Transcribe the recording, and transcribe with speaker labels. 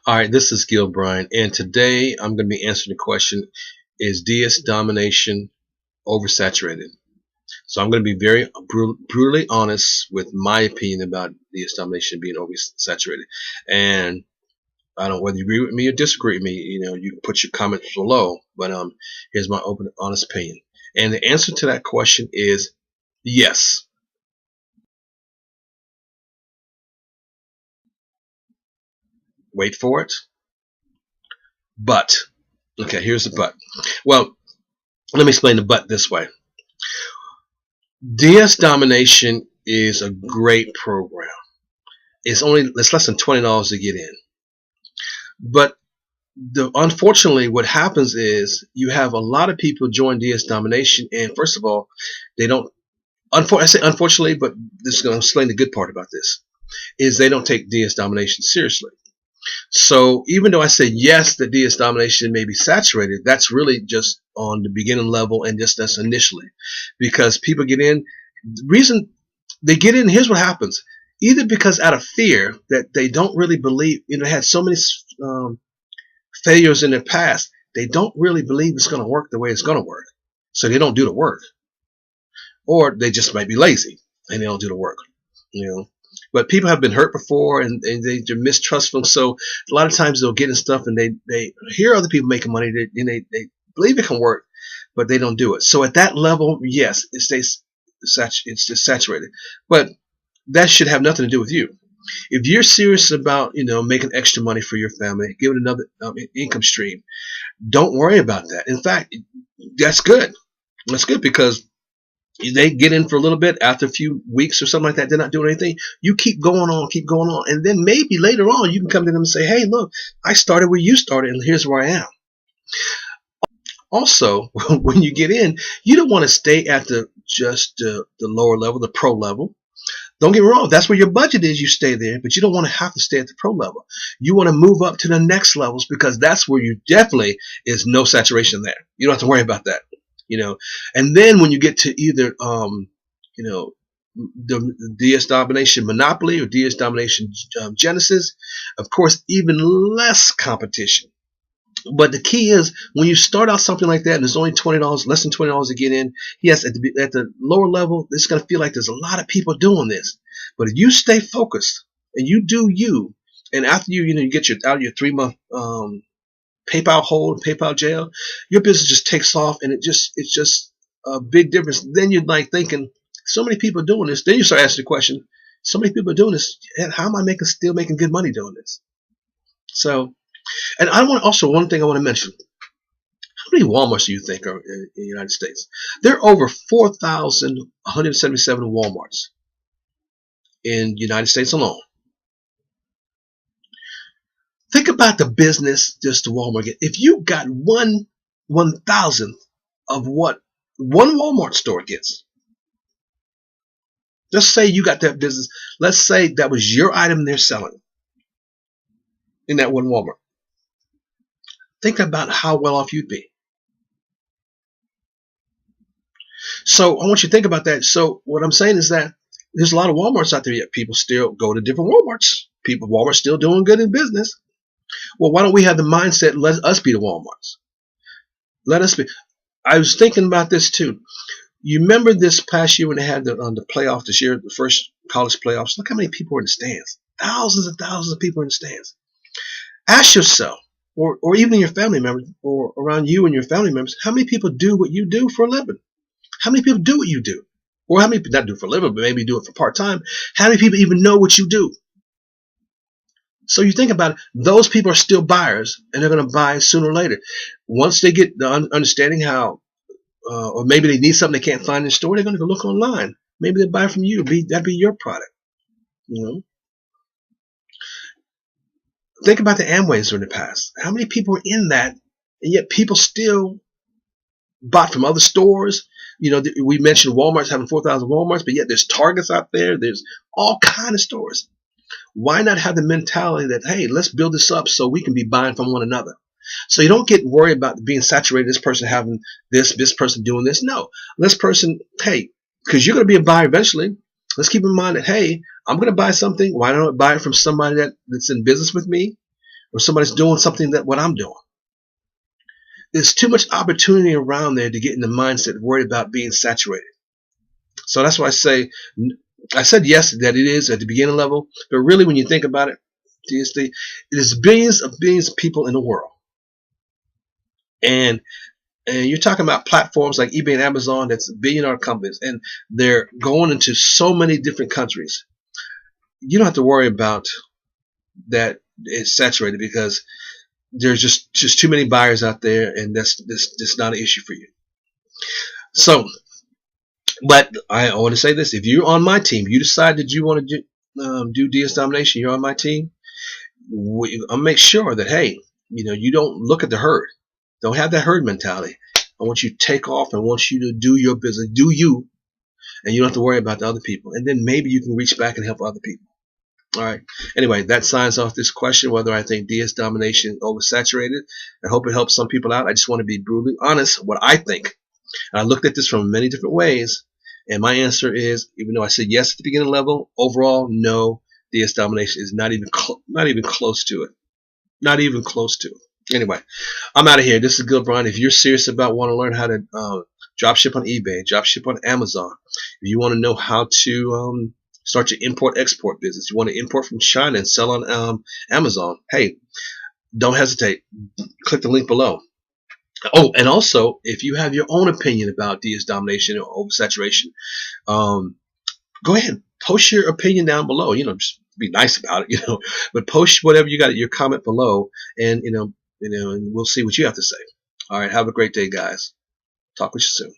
Speaker 1: All right, this is Gil Bryan, and today I'm going to be answering the question: is DS domination oversaturated? So I'm going to be very brutally honest with my opinion about DS domination being oversaturated. And I don't know whether you agree with me or disagree with me. You can put your comments below, but here's my open, honest opinion. And the answer to that question is yes. Wait for it. But okay, here's the but. Well, let me explain the but this way. DS Domination is a great program. It's less than $20 to get in. But unfortunately, what happens is you have a lot of people join DS Domination, and first of all, they don't. I say unfortunately, but this is going to explain the good part about this: is they don't take DS Domination seriously. So even though I say yes, the DS Domination may be saturated, that's really just on the beginning level and just that's initially, because people get in. The reason they get in, here's what happens: either because out of fear that they don't really believe, they had so many failures in their past, they don't really believe it's going to work the way it's going to work, so they don't do the work, or they just might be lazy and they don't do the work. But people have been hurt before, and they're mistrustful. So a lot of times they'll get in stuff and they hear other people making money, and they believe it can work, but they don't do it. So at that level, yes, it stays it's just saturated. But that should have nothing to do with you. If you're serious about making extra money for your family, give it another income stream, don't worry about that. In fact, that's good. That's good because they get in for a little bit. After a few weeks or something like that, they're not doing anything. You keep going on, and then maybe later on you can come to them and say, "Hey, look, I started where you started, and here's where I am." Also, when you get in, you don't want to stay at just the lower level, the pro level. Don't get me wrong, that's where your budget is, you stay there, but you don't want to have to stay at the pro level. You want to move up to the next levels, because that's where you definitely is no saturation there. You don't have to worry about that. And then when you get to either the DS Domination Monopoly or DS Domination Genesis, of course, even less competition. But the key is, when you start out something like that and there's only $20, less than $20 to get in, yes, at the lower level, it's going to feel like there's a lot of people doing this. But if you stay focused and you do you, and after you get out of your 3-month PayPal hole and PayPal jail, your business just takes off, and it's just a big difference. Then you're like thinking, so many people doing this. Then you start asking the question, so many people are doing this, and how am I still making good money doing this? So. And one thing I want to mention: how many Walmarts do you think are in the United States? There are over 4,177 Walmarts in the United States alone. Think about the business just the Walmart get. If you got 1/1000th of what one Walmart store gets, just say you got that business. Let's say that was your item they're selling in that one Walmart. Think about how well off you'd be. So I want you to think about that. So what I'm saying is that there's a lot of Walmarts out there, yet people still go to different Walmarts. Walmart's still doing good in business. Well, why don't we have the mindset, let us be the Walmarts? Let us be. I was thinking about this too. You remember this past year when they had the playoffs this year, the first college playoffs? Look how many people were in the stands. Thousands and thousands of people in the stands. Ask yourself, or even your family members, or around you and your family members, how many people do what you do for a living? How many people do what you do? Or how many people not do it for a living, but maybe do it for part-time? How many people even know what you do? So you think about it, those people are still buyers, and they're going to buy sooner or later. Once they get the understanding how, or maybe they need something they can't find in the store, they're going to go look online. Maybe they buy from you. That'd be your product. Think about the Amways in the past. How many people were in that, and yet people still bought from other stores? We mentioned Walmart's having 4,000 Walmarts, but yet there's Targets out there. There's all kind of stores. Why not have the mentality that, hey, let's build this up so we can be buying from one another? So you don't get worried about being saturated, this person having this person doing this. No, this person, hey, because you're going to be a buyer eventually. Let's keep in mind that, hey, I'm going to buy something. Why don't I buy it from somebody that's in business with me? or somebody's doing something that what I'm doing. There's too much opportunity around there to get in the mindset worried about being saturated. So that's why I said yes that it is at the beginning level, but really when you think about it, there's billions of people in the world, and you're talking about platforms like eBay and Amazon that's billion-dollar companies, and they're going into so many different countries. You don't have to worry about that it's saturated because there's just too many buyers out there, and that's not an issue for you. So, but I want to say this: if you're on my team, you decide that you want to do DS Domination, you're on my team. I'll make sure that hey, you don't look at the herd. Don't have that herd mentality. I want you to take off. I want you to do your business, do you, and you don't have to worry about the other people. And then maybe you can reach back and help other people. All right. Anyway, that signs off this question, whether I think DS Domination oversaturated. I hope it helps some people out. I just want to be brutally honest what I think. And I looked at this from many different ways, and my answer is, even though I said yes at the beginning level, overall, no, DS Domination is not even close to it. Not even close to it. Anyway, I'm out of here. This is Good Brian. If you're serious about want to learn how to drop ship on eBay, drop ship on Amazon, if you want to know how to start your import-export business, you want to import from China and sell on Amazon, hey, don't hesitate. Click the link below. Oh, and also, if you have your own opinion about DS Domination or oversaturation, go ahead, post your opinion down below. Just be nice about it, but post whatever you got, your comment below, and and we'll see what you have to say. All right, have a great day, guys. Talk with you soon.